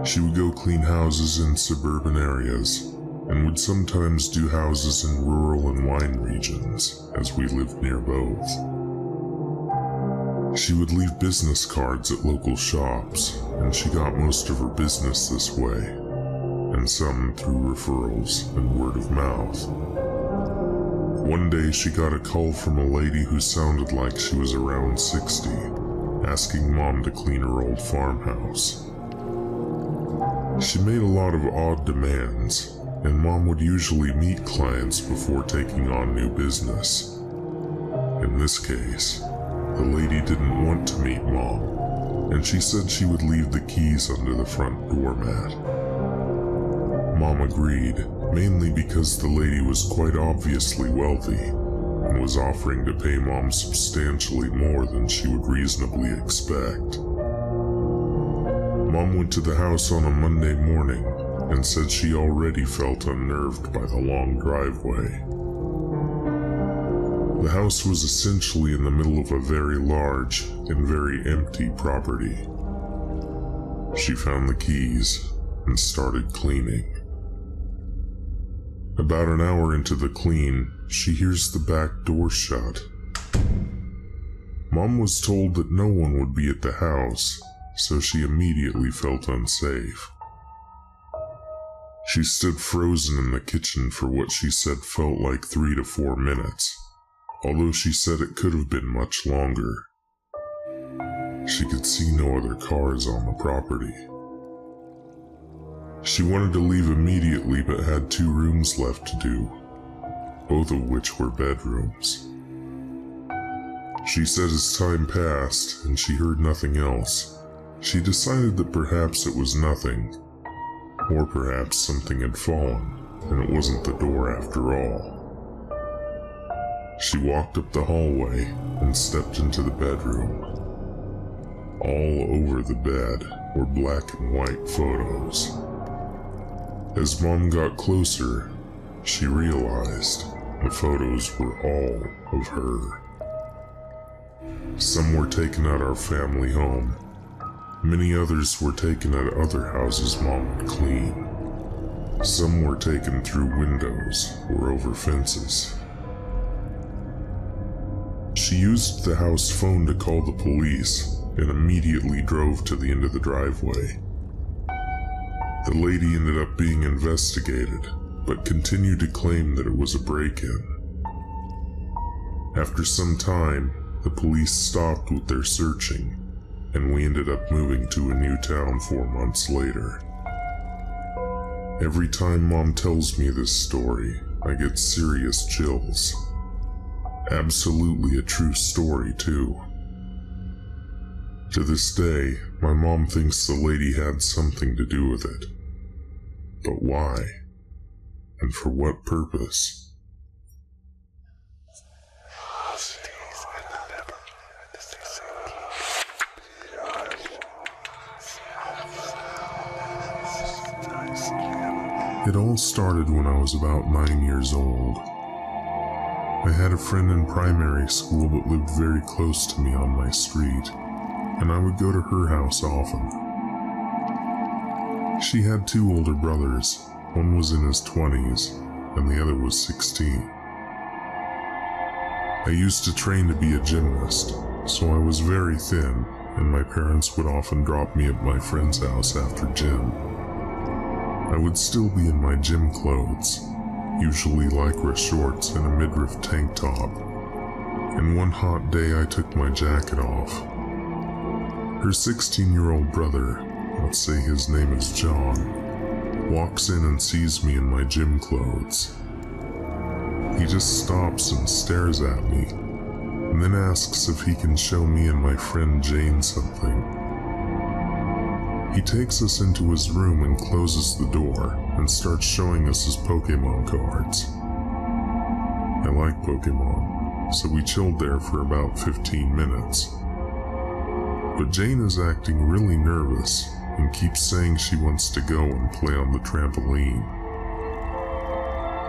She would go clean houses in suburban areas, and would sometimes do houses in rural and wine regions, as we lived near both. She would leave business cards at local shops, and she got most of her business this way, and some through referrals and word of mouth. One day she got a call from a lady who sounded like she was around 60, asking Mom to clean her old farmhouse. She made a lot of odd demands, and Mom would usually meet clients before taking on new business. In this case, the lady didn't want to meet Mom, and she said she would leave the keys under the front doormat. Mom agreed, mainly because the lady was quite obviously wealthy and was offering to pay Mom substantially more than she would reasonably expect. Mom went to the house on a Monday morning and said she already felt unnerved by the long driveway. The house was essentially in the middle of a very large and very empty property. She found the keys and started cleaning. About an hour into the clean, she hears the back door shut. Mom was told that no one would be at the house, so she immediately felt unsafe. She stood frozen in the kitchen for what she said felt like 3 to 4 minutes, although she said it could have been much longer. She could see no other cars on the property. She wanted to leave immediately but had 2 rooms left to do, both of which were bedrooms. She said as time passed and she heard nothing else, she decided that perhaps it was nothing, or perhaps something had fallen and it wasn't the door after all. She walked up the hallway and stepped into the bedroom. All over the bed were black and white photos. As Mom got closer, she realized the photos were all of her. Some were taken at our family home. Many others were taken at other houses Mom would clean. Some were taken through windows or over fences. She used the house phone to call the police and immediately drove to the end of the driveway. The lady ended up being investigated, but continued to claim that it was a break-in. After some time, the police stopped with their searching, and we ended up moving to a new town 4 months later. Every time Mom tells me this story, I get serious chills. Absolutely a true story, too. To this day, my mom thinks the lady had something to do with it. But why? And for what purpose? It all started when I was about 9 years old. I had a friend in primary school that lived very close to me on my street, and I would go to her house often. She had 2 older brothers. One was in his 20s, and the other was 16. I used to train to be a gymnast, so I was very thin, and my parents would often drop me at my friend's house after gym. I would still be in my gym clothes, usually lycra shorts and a midriff tank top, and one hot day I took my jacket off. Her 16-year-old brother, let's say his name is John, walks in and sees me in my gym clothes. He just stops and stares at me, and then asks if he can show me and my friend Jane something. He takes us into his room and closes the door and starts showing us his Pokemon cards. I like Pokemon, so we chilled there for about 15 minutes. But Jane is acting really nervous and keeps saying she wants to go and play on the trampoline.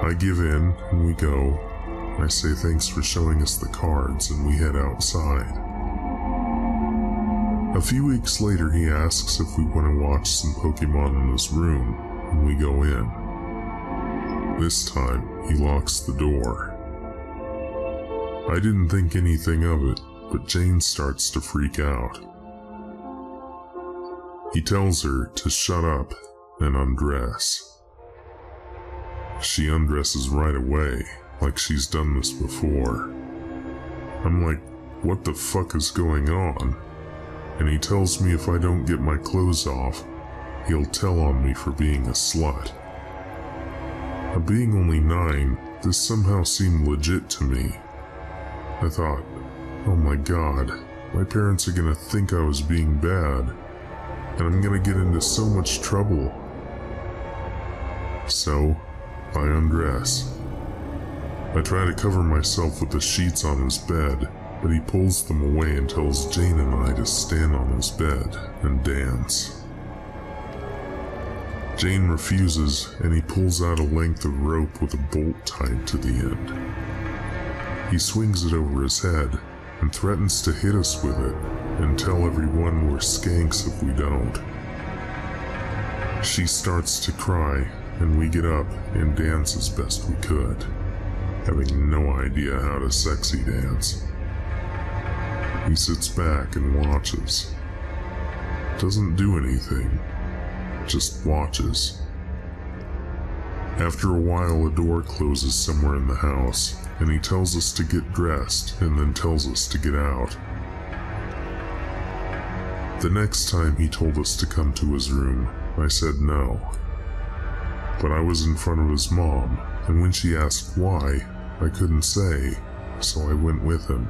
I give in and we go. I say thanks for showing us the cards and we head outside. A few weeks later, he asks if we want to watch some Pokemon in his room, and we go in. This time, he locks the door. I didn't think anything of it, but Jane starts to freak out. He tells her to shut up and undress. She undresses right away, like she's done this before. I'm like, what the fuck is going on? And he tells me if I don't get my clothes off, he'll tell on me for being a slut. Now, being only 9, this somehow seemed legit to me. I thought, oh my god, my parents are gonna think I was being bad, and I'm gonna get into so much trouble. So, I undress. I try to cover myself with the sheets on his bed, but he pulls them away and tells Jane and I to stand on his bed and dance. Jane refuses, and he pulls out a length of rope with a bolt tied to the end. He swings it over his head and threatens to hit us with it and tell everyone we're skanks if we don't. She starts to cry, and we get up and dance as best we could, having no idea how to sexy dance. He sits back and watches. Doesn't do anything, just watches. After a while, a door closes somewhere in the house, and he tells us to get dressed and then tells us to get out. The next time he told us to come to his room, I said no. But I was in front of his mom, and when she asked why, I couldn't say, so I went with him.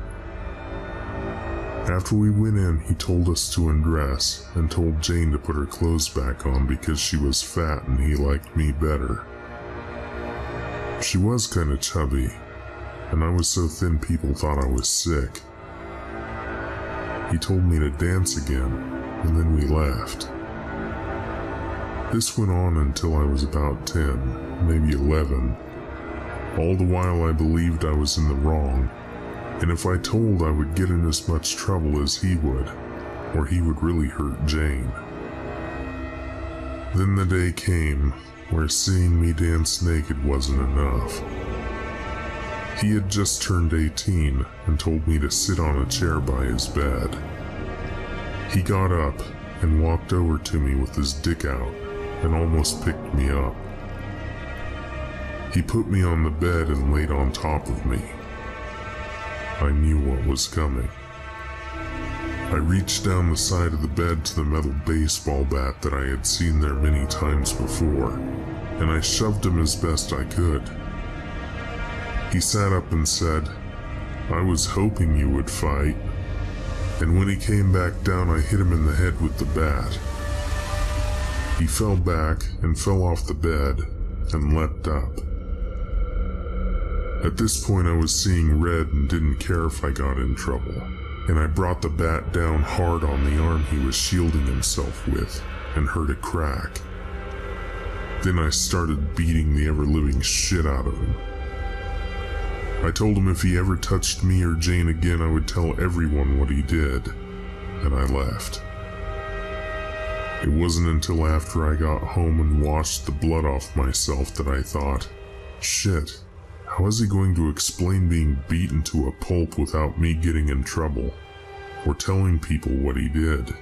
After we went in, he told us to undress and told Jane to put her clothes back on because she was fat and he liked me better. She was kinda chubby, and I was so thin people thought I was sick. He told me to dance again, and then we left. This went on until I was about 10, maybe 11. All the while I believed I was in the wrong, and if I told I would get in as much trouble as he would, or he would really hurt Jane. Then the day came where seeing me dance naked wasn't enough. He had just turned 18 and told me to sit on a chair by his bed. He got up and walked over to me with his dick out and almost picked me up. He put me on the bed and laid on top of me. I knew what was coming. I reached down the side of the bed to the metal baseball bat that I had seen there many times before, and I shoved him as best I could. He sat up and said, "I was hoping you would fight." And when he came back down, I hit him in the head with the bat. He fell back and fell off the bed and leapt up. At this point, I was seeing red and didn't care if I got in trouble, and I brought the bat down hard on the arm he was shielding himself with and heard it crack. Then I started beating the ever-living shit out of him. I told him if he ever touched me or Jane again, I would tell everyone what he did, and I left. It wasn't until after I got home and washed the blood off myself that I thought, shit, how is he going to explain being beaten to a pulp without me getting in trouble, or telling people what he did?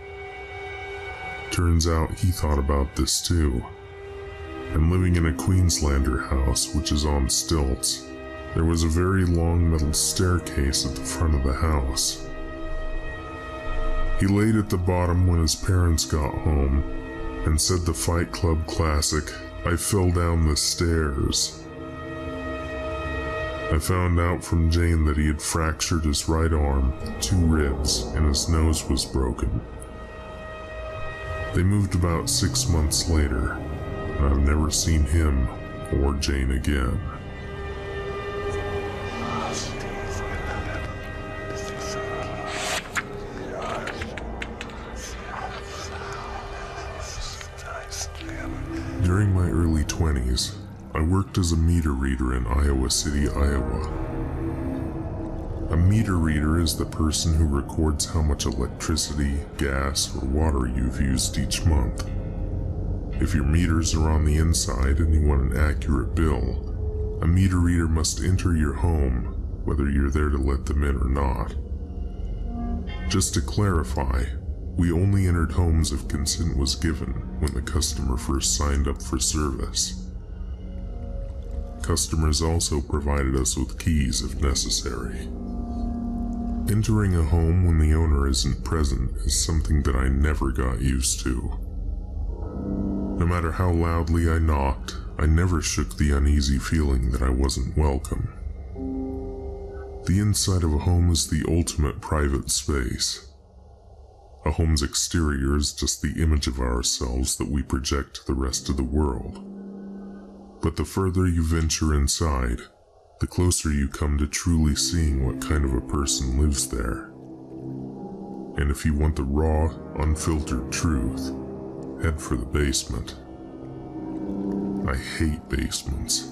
Turns out he thought about this too, and living in a Queenslander house, which is on stilts, there was a very long metal staircase at the front of the house. He laid at the bottom when his parents got home and said the Fight Club classic, "I fell down the stairs." I found out from Jane that he had fractured his right arm, 2 ribs, and his nose was broken. They moved about 6 months later, and I've never seen him or Jane again. During my early 20s, I worked as a meter reader in Iowa City, Iowa. A meter reader is the person who records how much electricity, gas, or water you've used each month. If your meters are on the inside and you want an accurate bill, a meter reader must enter your home, whether you're there to let them in or not. Just to clarify, we only entered homes if consent was given when the customer first signed up for service. Customers also provided us with keys if necessary. Entering a home when the owner isn't present is something that I never got used to. No matter how loudly I knocked, I never shook the uneasy feeling that I wasn't welcome. The inside of a home is the ultimate private space. A home's exterior is just the image of ourselves that we project to the rest of the world. But the further you venture inside, the closer you come to truly seeing what kind of a person lives there. And if you want the raw, unfiltered truth, head for the basement. I hate basements.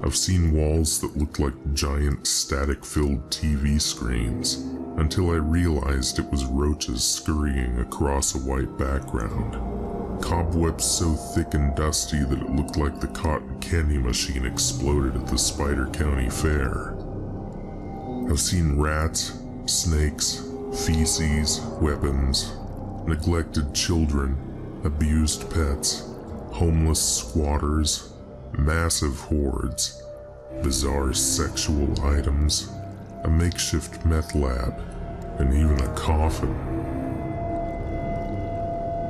I've seen walls that looked like giant static-filled TV screens until I realized it was roaches scurrying across a white background. Cobwebs so thick and dusty that it looked like the cotton candy machine exploded at the Spider County Fair. I've seen rats, snakes, feces, weapons, neglected children, abused pets, homeless squatters, massive hordes, bizarre sexual items, a makeshift meth lab, and even a coffin.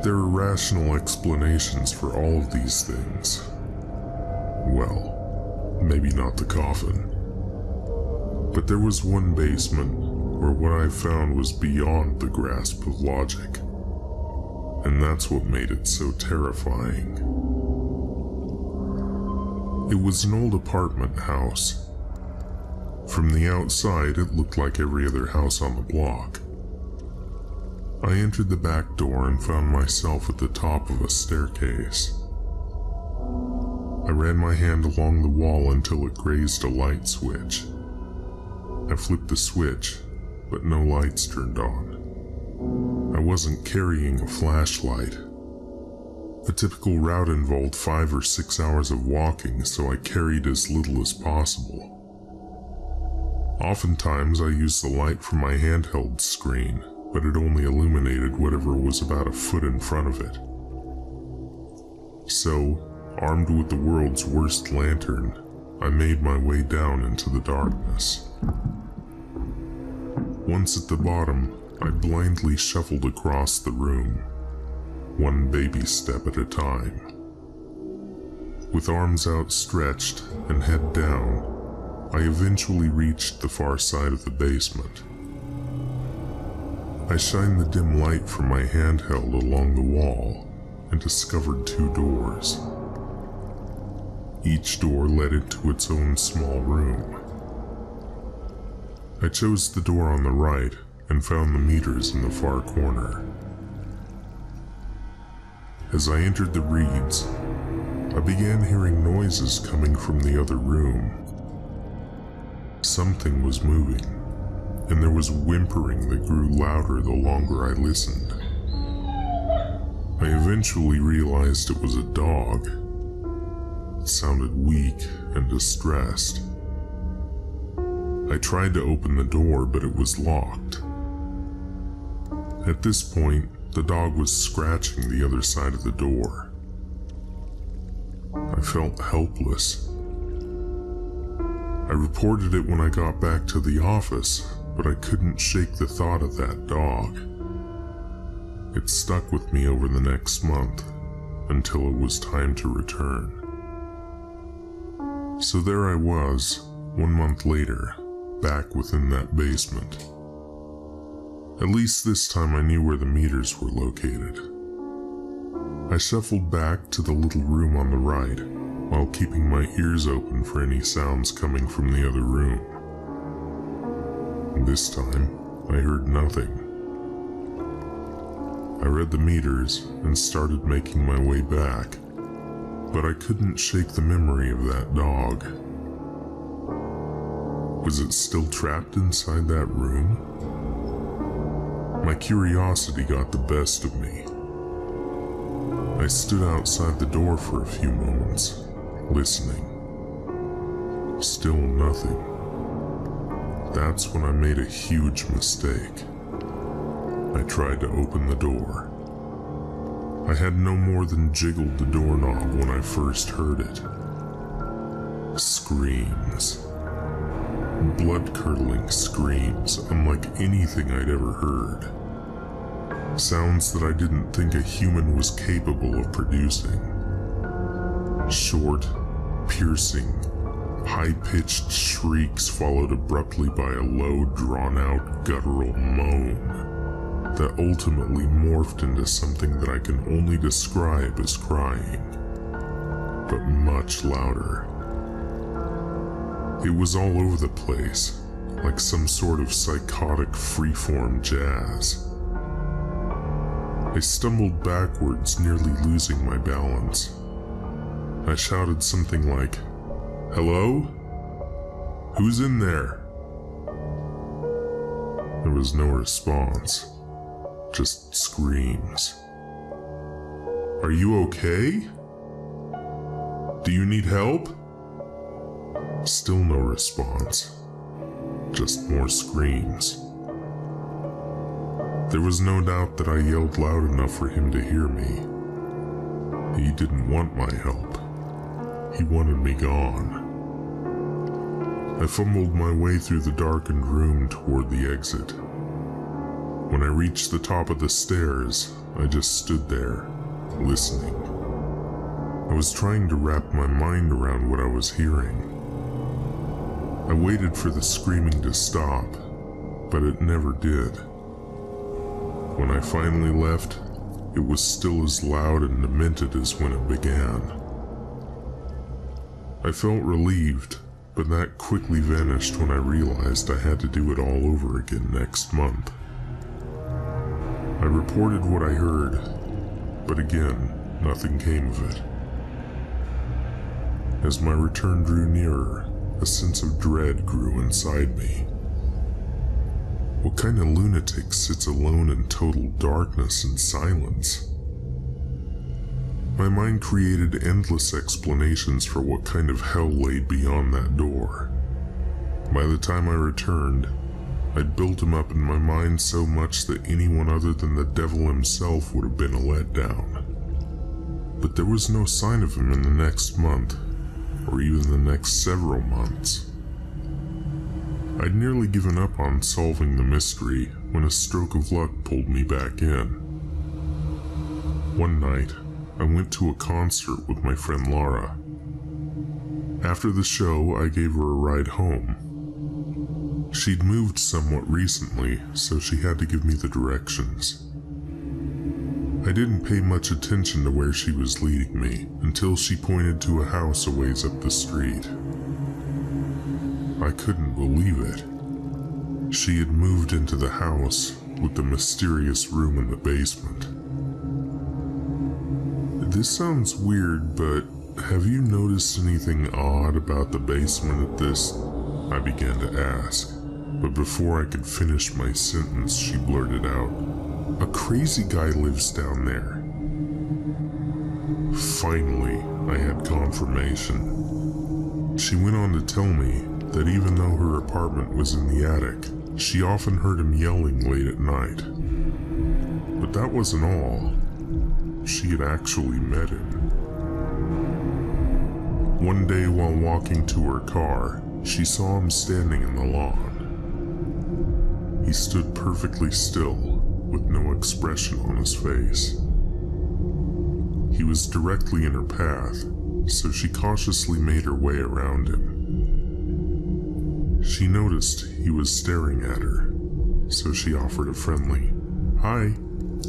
There are rational explanations for all of these things. Well, maybe not the coffin. But there was one basement where what I found was beyond the grasp of logic. And that's what made it so terrifying. It was an old apartment house. From the outside, it looked like every other house on the block. I entered the back door and found myself at the top of a staircase. I ran my hand along the wall until it grazed a light switch. I flipped the switch, but no lights turned on. I wasn't carrying a flashlight. A typical route involved 5 or 6 hours of walking, so I carried as little as possible. Oftentimes I used the light from my handheld screen, but it only illuminated whatever was about a foot in front of it. So, armed with the world's worst lantern, I made my way down into the darkness. Once at the bottom, I blindly shuffled across the room, one baby step at a time. With arms outstretched and head down, I eventually reached the far side of the basement. I shined the dim light from my handheld along the wall and discovered 2 doors. Each door led into its own small room. I chose the door on the right and found the meters in the far corner. As I entered the reeds, I began hearing noises coming from the other room. Something was moving, and there was whimpering that grew louder the longer I listened. I eventually realized it was a dog. It sounded weak and distressed. I tried to open the door, but it was locked. At this point, the dog was scratching the other side of the door. I felt helpless. I reported it when I got back to the office, but I couldn't shake the thought of that dog. It stuck with me over the next month, until it was time to return. So there I was, 1 month later, back within that basement. At least this time I knew where the meters were located. I shuffled back to the little room on the right, while keeping my ears open for any sounds coming from the other room. This time, I heard nothing. I read the meters and started making my way back, but I couldn't shake the memory of that dog. Was it still trapped inside that room? My curiosity got the best of me. I stood outside the door for a few moments, listening. Still nothing. That's when I made a huge mistake. I tried to open the door. I had no more than jiggled the doorknob when I first heard it. Screams. Blood-curdling screams unlike anything I'd ever heard. Sounds that I didn't think a human was capable of producing. Short, piercing, high-pitched shrieks followed abruptly by a low, drawn-out, guttural moan that ultimately morphed into something that I can only describe as crying, but much louder. It was all over the place, like some sort of psychotic freeform jazz. I stumbled backwards, nearly losing my balance. I shouted something like, "Hello? Who's in there?" There was no response, just screams. "Are you okay? Do you need help?" Still no response, just more screams. There was no doubt that I yelled loud enough for him to hear me. He didn't want my help. He wanted me gone. I fumbled my way through the darkened room toward the exit. When I reached the top of the stairs, I just stood there, listening. I was trying to wrap my mind around what I was hearing. I waited for the screaming to stop, but it never did. When I finally left, it was still as loud and demented as when it began. I felt relieved, but that quickly vanished when I realized I had to do it all over again next month. I reported what I heard, but again, nothing came of it. As my return drew nearer, a sense of dread grew inside me. What kind of lunatic sits alone in total darkness and silence? My mind created endless explanations for what kind of hell lay beyond that door. By the time I returned, I'd built him up in my mind so much that anyone other than the devil himself would have been a letdown. But there was no sign of him in the next month, or even the next several months. I'd nearly given up on solving the mystery when a stroke of luck pulled me back in. One night, I went to a concert with my friend Laura. After the show, I gave her a ride home. She'd moved somewhat recently, so she had to give me the directions. I didn't pay much attention to where she was leading me until she pointed to a house a ways up the street. I couldn't believe it. She had moved into the house with the mysterious room in the basement. This sounds weird, but have you noticed anything odd about the basement at this? I began to ask, but before I could finish my sentence, she blurted out, "A crazy guy lives down there." Finally, I had confirmation. She went on to tell me that even though her apartment was in the attic, she often heard him yelling late at night. But that wasn't all. She had actually met him. One day while walking to her car, she saw him standing in the lawn. He stood perfectly still, with no expression on his face. He was directly in her path, so she cautiously made her way around him. She noticed he was staring at her, so she offered a friendly "Hi"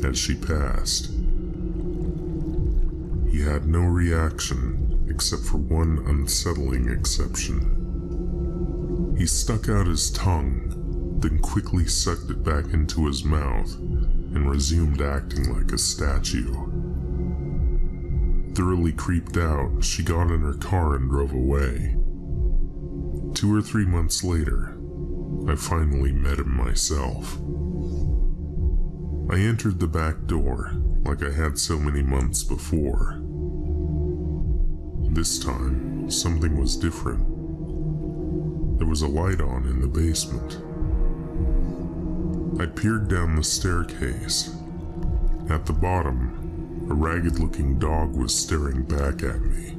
as she passed. He had no reaction, except for one unsettling exception. He stuck out his tongue, then quickly sucked it back into his mouth and resumed acting like a statue. Thoroughly creeped out, she got in her car and drove away. 2 or 3 months later, I finally met him myself. I entered the back door like I had so many months before. This time, something was different. There was a light on in the basement. I peered down the staircase. At the bottom, a ragged-looking dog was staring back at me.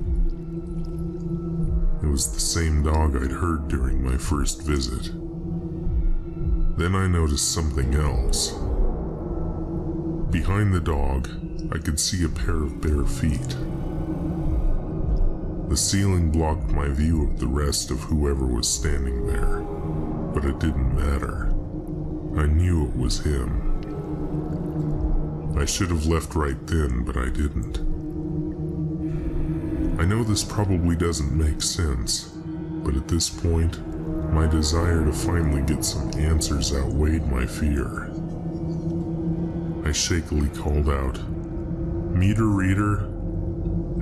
It was the same dog I'd heard during my first visit. Then I noticed something else. Behind the dog, I could see a pair of bare feet. The ceiling blocked my view of the rest of whoever was standing there, but it didn't matter. I knew it was him. I should have left right then, but I didn't. I know this probably doesn't make sense, but at this point, my desire to finally get some answers outweighed my fear. I shakily called out, "Meter reader,"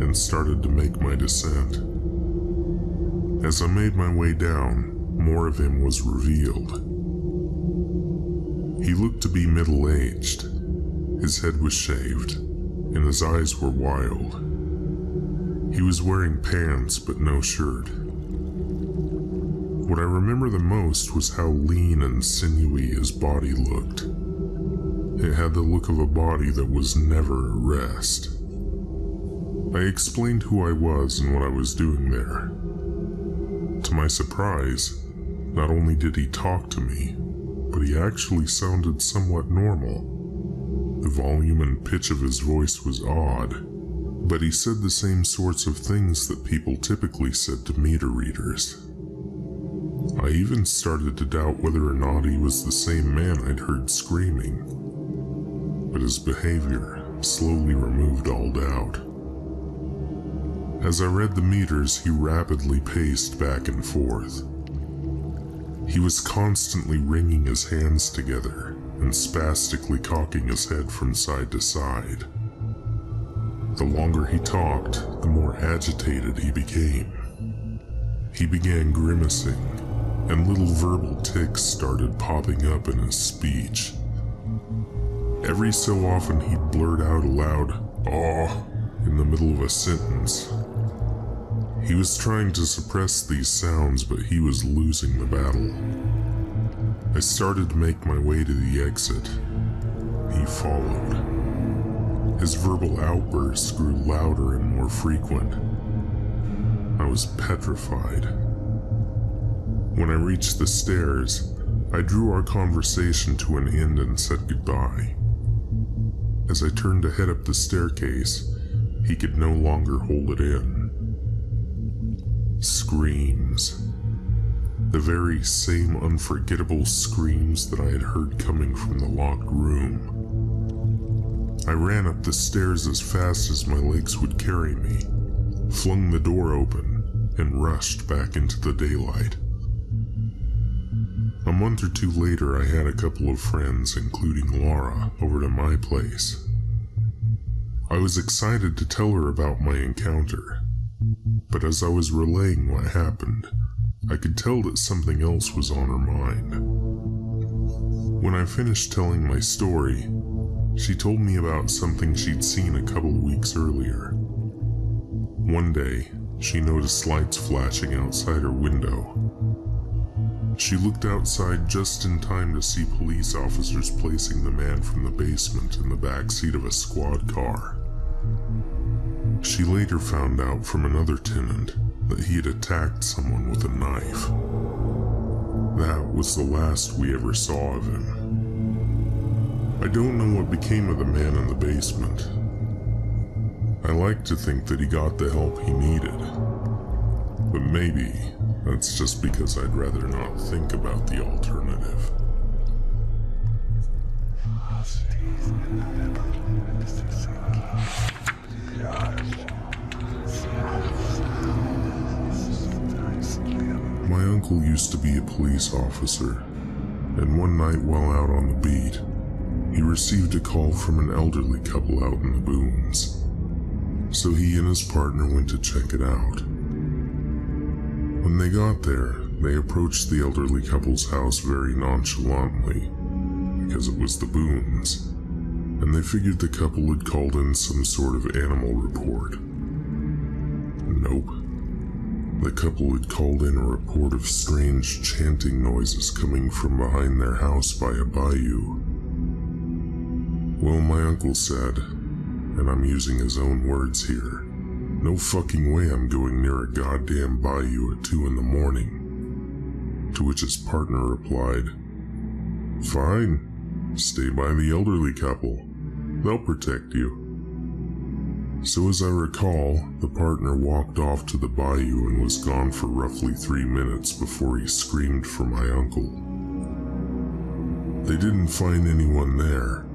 and started to make my descent. As I made my way down, more of him was revealed. He looked to be middle-aged. His head was shaved, and his eyes were wild. He was wearing pants but no shirt. What I remember the most was how lean and sinewy his body looked. It had the look of a body that was never at rest. I explained who I was and what I was doing there. To my surprise, not only did he talk to me, but he actually sounded somewhat normal. The volume and pitch of his voice was odd, but he said the same sorts of things that people typically said to meter readers. I even started to doubt whether or not he was the same man I'd heard screaming, but his behavior slowly removed all doubt. As I read the meters, he rapidly paced back and forth. He was constantly wringing his hands together and spastically cocking his head from side to side. The longer he talked, the more agitated he became. He began grimacing, and little verbal tics started popping up in his speech. Every so often he'd blurt out a loud "aw" in the middle of a sentence. He was trying to suppress these sounds, but he was losing the battle. I started to make my way to the exit. He followed. His verbal outbursts grew louder and more frequent. I was petrified. When I reached the stairs, I drew our conversation to an end and said goodbye. As I turned to head up the staircase, he could no longer hold it in. Screams. The very same unforgettable screams that I had heard coming from the locked room. I ran up the stairs as fast as my legs would carry me, flung the door open, and rushed back into the daylight. A month or two later, I had a couple of friends, including Laura, over to my place. I was excited to tell her about my encounter, but as I was relaying what happened, I could tell that something else was on her mind. When I finished telling my story, she told me about something she'd seen a couple of weeks earlier. One day, she noticed lights flashing outside her window. She looked outside just in time to see police officers placing the man from the basement in the back seat of a squad car. She later found out from another tenant that he had attacked someone with a knife. That was the last we ever saw of him. I don't know what became of the man in the basement. I like to think that he got the help he needed, but maybe that's just because I'd rather not think about the alternative. My uncle used to be a police officer, and one night while out on the beat, he received a call from an elderly couple out in the booms. So he and his partner went to check it out. When they got there, They approached the elderly couple's house very nonchalantly, because it was the Boones, and they figured the couple had called in some sort of animal report. Nope. The couple had called in a report of strange chanting noises coming from behind their house by a bayou. Well, my uncle said, and I'm using his own words here, "No fucking way I'm going near a goddamn bayou at 2 in the morning." To which his partner replied, "Fine, stay by the elderly couple. They'll protect you." So as I recall, the partner walked off to the bayou and was gone for roughly 3 minutes before he screamed for my uncle. They didn't find anyone there,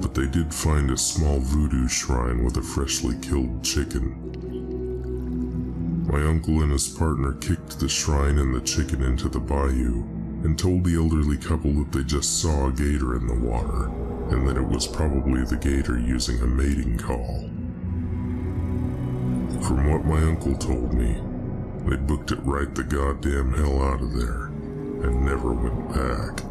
but they did find a small voodoo shrine with a freshly killed chicken. My uncle and his partner kicked the shrine and the chicken into the bayou and told the elderly couple that they just saw a gator in the water and that it was probably the gator using a mating call. From what my uncle told me, they booked it right the goddamn hell out of there and never went back.